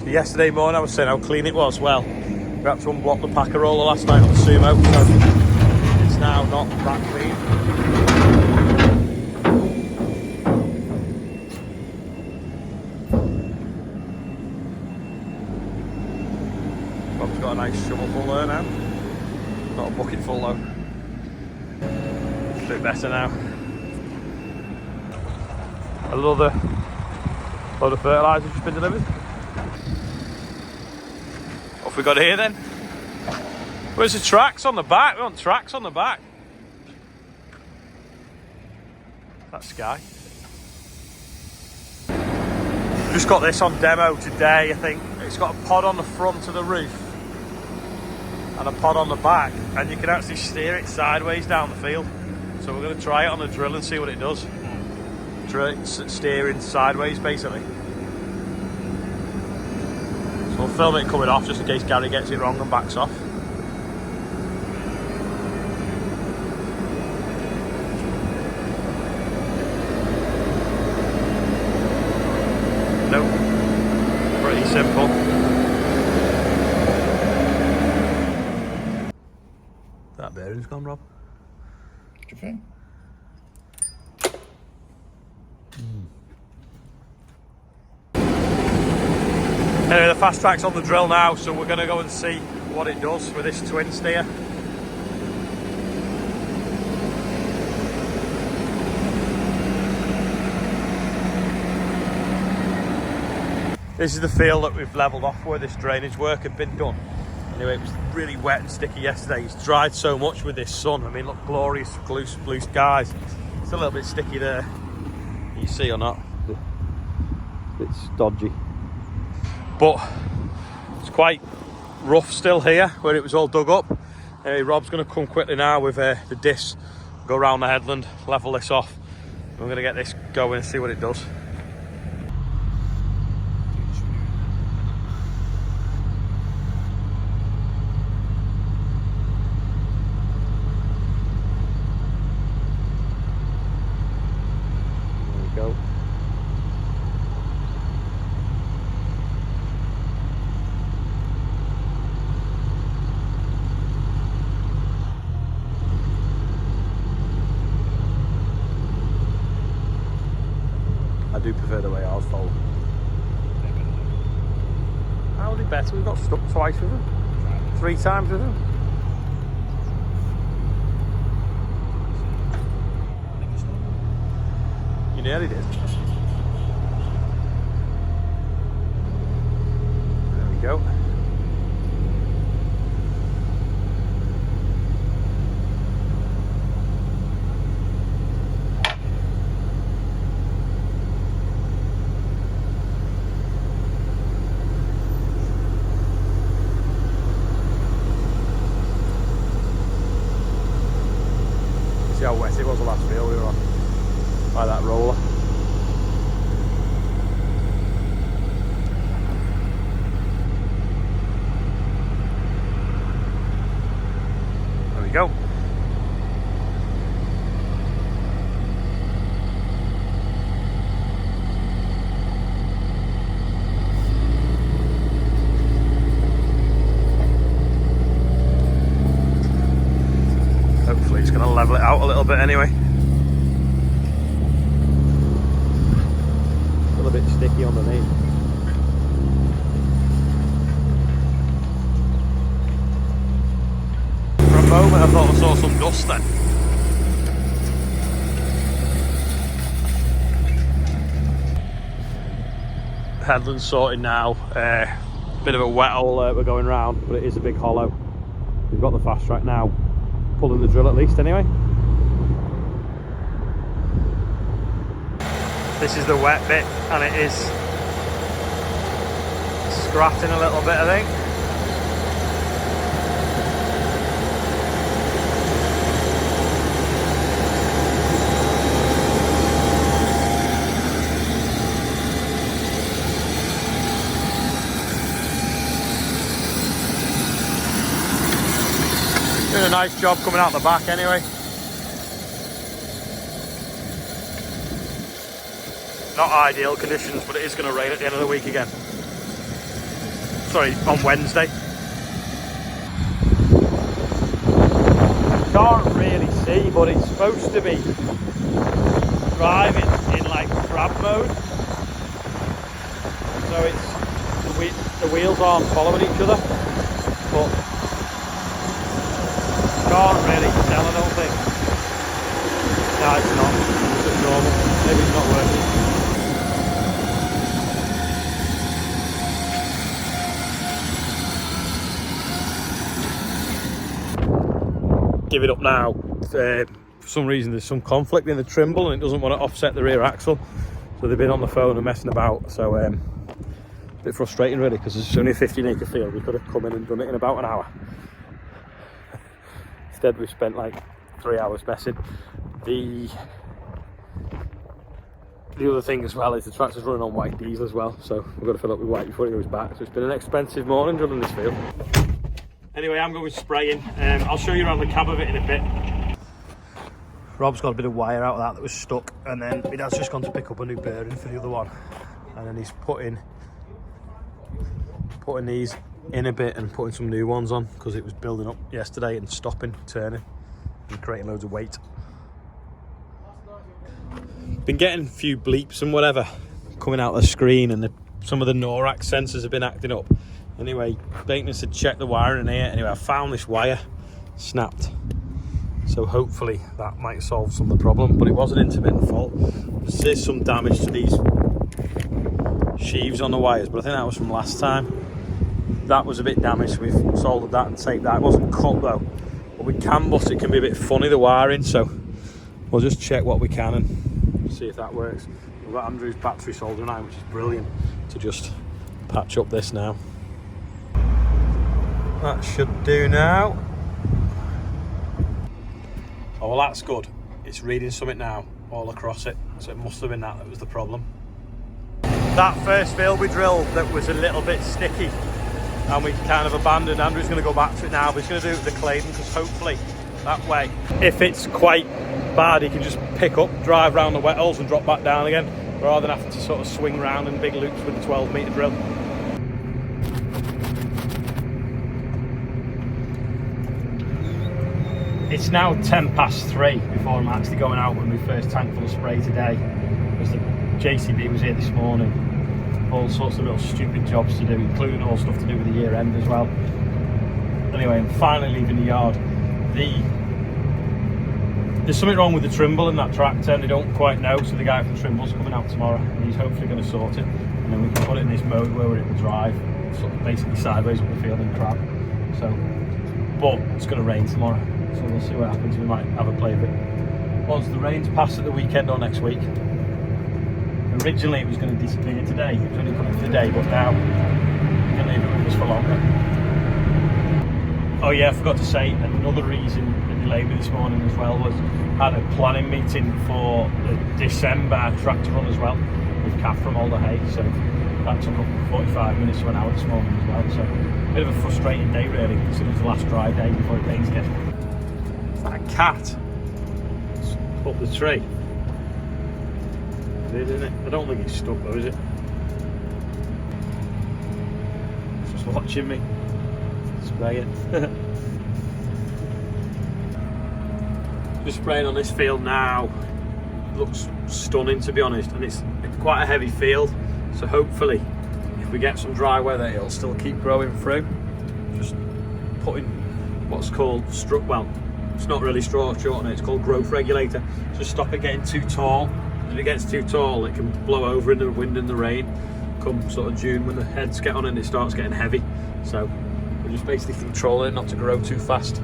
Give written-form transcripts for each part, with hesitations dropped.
Yesterday morning I was saying how clean it was. Well, we had to unblock the packer roller last night on the sumo, so it's now not that clean. Rob's got a nice shovel full there now. Not a bucket full though. A bit better now. Another load of fertiliser just been delivered. What have we got here then? Where's the tracks on the back? We want tracks on the back. That's Sky. Just got this on demo today, I think. It's got a pod on the front of the roof and a pod on the back, and you can actually steer it sideways down the field. So we're going to try it on the drill and see what it does. Steering sideways basically. So we'll film it coming off just in case Gary gets it wrong and backs off. Nope. Pretty simple. That bearing's gone, Rob. What do you think? Anyway, the Fastrac's on the drill now, so we're going to go and see what it does with this twin steer. This is the field that we've levelled off where this drainage work had been done. Anyway, it was really wet and sticky yesterday. It's dried so much with this sun. I mean, look, glorious blue skies. It's a little bit sticky there. You see or not? It's dodgy. But it's quite rough still here where it was all dug up. Anyway, Rob's going to come quickly now with the disc, go around the headland, level this off. We're going to get this going and see what it does. There we go. I do prefer the way ours fold. How are they better? We've got stuck twice with them. 3 times with them. You nearly did. There we go. See how wet it was the last field we were on by that roller. There we go. Hopefully it's going to level it out a little bit anyway. Still a bit sticky underneath. For a moment I thought I saw some dust then. The headland's sorted now. Bit of a wet hole we're going round, but it is a big hollow. We've got the Fastrac now. Pulling the drill at least anyway. This is the wet bit and it is scratching a little bit, I think. Doing a nice job coming out the back anyway. Not ideal conditions, but it is going to rain at the end of the week again. sorry, on Wednesday. Can't really see, but it's supposed to be driving in like grab mode. So it's the wheels aren't following each other, but can't really tell, I don't think. No, it's not. It's just normal. Maybe it's not working. Give it up now. For some reason there's some conflict in the Trimble and it doesn't want to offset the rear axle, so they've been on the phone and messing about. So a bit frustrating really, because it's only a 15-acre field. We could have come in and done it in about an hour. Instead we spent like 3 hours messing. The other thing as well is the tractor's running on white diesel as well, so we've got to fill up with white before it goes back. So it's been an expensive morning drilling this field. Anyway, I'm going spraying. I'll show you around the cab of it in a bit. Rob's got a bit of wire out of that was stuck, and then my dad's just gone to pick up a new bearing for the other one, and then he's putting these in a bit and putting some new ones on because it was building up yesterday and stopping, turning and creating loads of weight. Been getting a few bleeps and whatever coming out of the screen, and some of the NORAC sensors have been acting up. Anyway, maintenance had checked the wiring in here. Anyway, I found this wire snapped, so hopefully that might solve some of the problem, but it was an intermittent fault. There's some damage to these sheaves on the wires, but I think that was from last time. That was a bit damaged, so we've soldered that and taped that. It wasn't cut though, but with CAN bus it can be a bit funny, the wiring, so we'll just check what we can and see if that works. We've got Andrew's battery soldering iron, which is brilliant, to just patch up this now. That should do now. Oh well, that's good. It's reading something now all across it, so it must have been that was the problem. That first field we drilled that was a little bit sticky and we kind of abandoned. Andrew's going to go back to it now, but he's going to do it with the Claydon, because hopefully that way, if it's quite bad, he can just pick up, drive around the wet holes and drop back down again, rather than having to sort of swing round in big loops with the 12-metre drill. It's now 3:10 before I'm actually going out with my first tank full of spray today, because the JCB was here this morning. All sorts of little stupid jobs to do, including all stuff to do with the year end as well. Anyway, I'm finally leaving the yard. There's something wrong with the Trimble in that tractor and they don't quite know, so the guy from Trimble's coming out tomorrow and he's hopefully going to sort it, and then we can put it in this mode where it will drive sort of basically sideways up the field and crab. So, but it's going to rain tomorrow, so we'll see what happens. We might have a play with it once the rain's passed at the weekend or next week. Originally it was going to disappear today, it was only coming for the day, but now we're going to leave it with us for longer. Oh yeah, I forgot to say, another reason that delayed me this morning as well was I had a planning meeting for the December tractor run as well, with Kath from Alder Hay, so that took up 45 minutes to an hour this morning as well, so a bit of a frustrating day really, because it was the last dry day before it rains again. Is that a cat? It's up the tree. Isn't it? I don't think it's stuck though, is it? It's just watching me spray it. Just spraying on this field now. Looks stunning, to be honest, and it's quite a heavy field, so hopefully if we get some dry weather it'll still keep growing through. Just putting what's called well, it's not really straw short on it, it's called growth regulator. Just stop it getting too tall. If it gets too tall, it can blow over in the wind and the rain come sort of June when the heads get on and it starts getting heavy. So we're just basically controlling it not to grow too fast.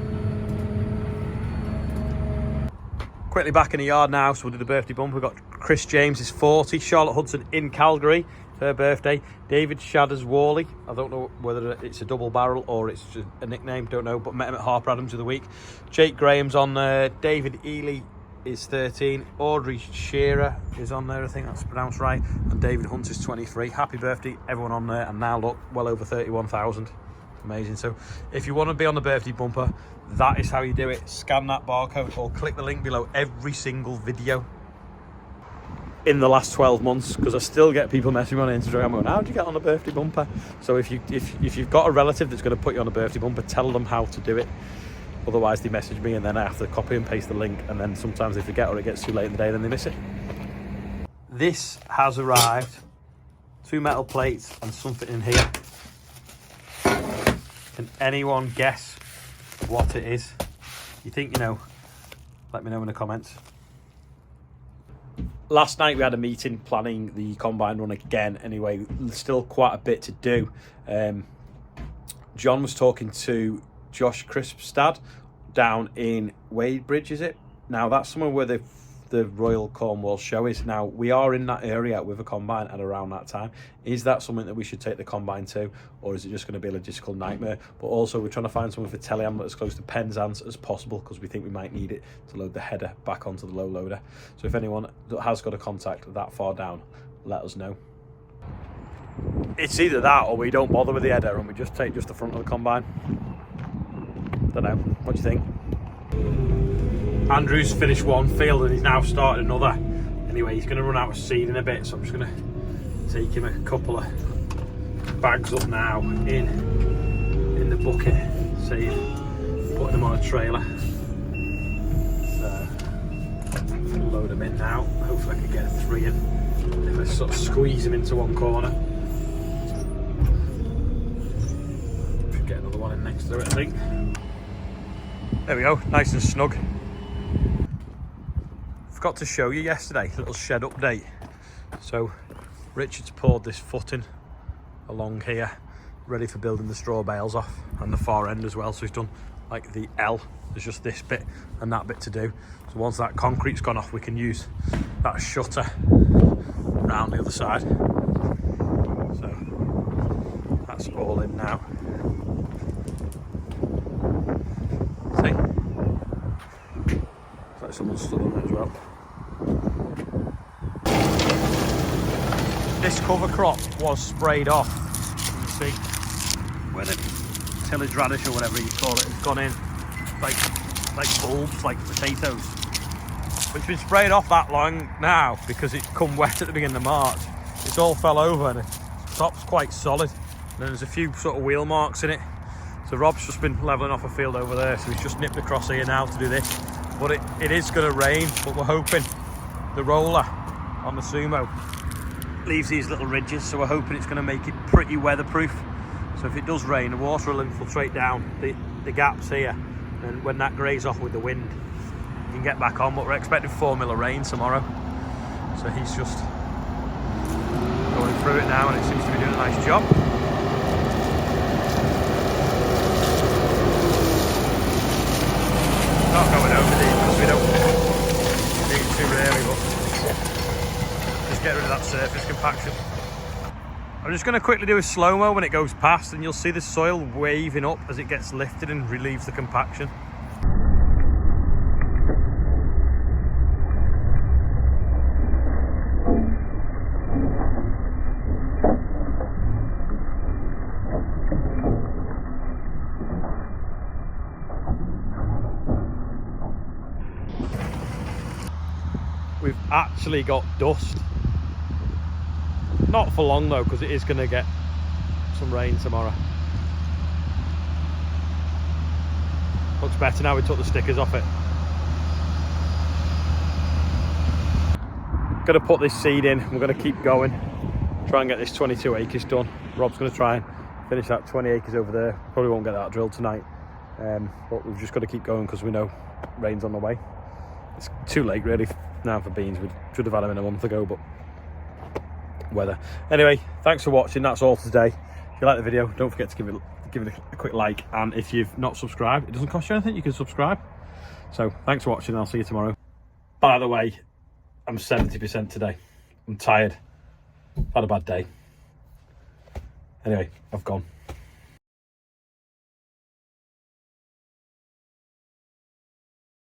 Quickly back in the yard now, so we'll do the birthday bump. We've got Chris James is 40, Charlotte Hudson in Calgary, her birthday. David Shadders Worley, I don't know whether it's a double barrel or it's just a nickname, don't know, but met him at Harper Adams of the week. Jake Graham's on there, David Ely is 13, Audrey Shearer is on there, I think that's pronounced right, and David Hunt is 23. Happy birthday everyone on there, and now look, well over 31,000. Amazing. So if you want to be on the birthday bumper, that is how you do it. Scan that barcode or click the link below every single video. in the last 12 months, because I still get people messaging me on Instagram going, how do you get on a birthday bumper? So if you've got a relative that's going to put you on a birthday bumper, tell them how to do it. Otherwise they message me and then I have to copy and paste the link, and then sometimes they forget or it gets too late in the day, then they miss it. This has arrived. 2 metal plates and something in here. Can anyone guess what it is? You think you know? Let me know in the comments. Last night we had a meeting planning the combine run again. Anyway, still quite a bit to do. John was talking to Josh Crispstad down in Wadebridge, is it? Now that's somewhere where the Royal Cornwall show is. Now we are in that area with a combine at around that time. Is that something that we should take the combine to, or is it just going to be a logistical nightmare? But also we're trying to find something for telehandler as close to Penzance as possible, because we think we might need it to load the header back onto the low loader. So if anyone that has got a contact that far down, let us know. It's either that or we don't bother with the header and we just take just the front of the combine. Don't know. What do you think? Andrew's finished one field and he's now started another. Anyway, he's going to run out of seed in a bit, so I'm just going to take him a couple of bags up now in the bucket, save putting them on a trailer. So load them in now. Hopefully I can get 3 in. If I sort of squeeze them into one corner. Should get another one in next to it, I think. There we go, nice and snug. Forgot to show you yesterday, little shed update. So Richard's poured this footing along here, ready for building the straw bales off, and the far end as well. So he's done like the L, there's just this bit and that bit to do. So once that concrete's gone off, we can use that shutter round the other side. So that's all in now. See? Looks like someone stood on it as well. This cover crop was sprayed off. You can see where the tillage radish or whatever you call it has gone in, like bulbs, like potatoes. But it's been sprayed off that long now because it's come wet at the beginning of March. It's all fell over and the top's quite solid. And there's a few sort of wheel marks in it. So Rob's just been levelling off a field over there, so he's just nipped across here now to do this. But it is going to rain, but we're hoping the roller on the Sumo leaves these little ridges, so we're hoping it's going to make it pretty weatherproof. So if it does rain, the water will infiltrate down the gaps here, and when that greys off with the wind, you can get back on. But we're expecting 4 mil of rain tomorrow, so he's just going through it now, and it seems to be doing a nice job. Not going over these because we don't need to really, but just get rid of that surface compaction. I'm just going to quickly do a slow-mo when it goes past, and you'll see the soil waving up as it gets lifted and relieves the compaction. We've actually got dust. Not for long though, because it is going to get some rain tomorrow. Looks better now we took the stickers off it. Going to put this seed in. We're going to keep going. Try and get this 22 acres done. Rob's going to try and finish that 20 acres over there. Probably won't get that drilled tonight. But we've just got to keep going because we know rain's on the way. It's too late really now for beans. We should have had them in a month ago, but weather. Anyway, thanks for watching. That's all today. If you like the video, don't forget to give it a quick like, and if you've not subscribed, it doesn't cost you anything, you can subscribe. So thanks for watching. I'll see you tomorrow. By the way, I'm 70% today. I'm tired. I've had a bad day. Anyway, I've gone.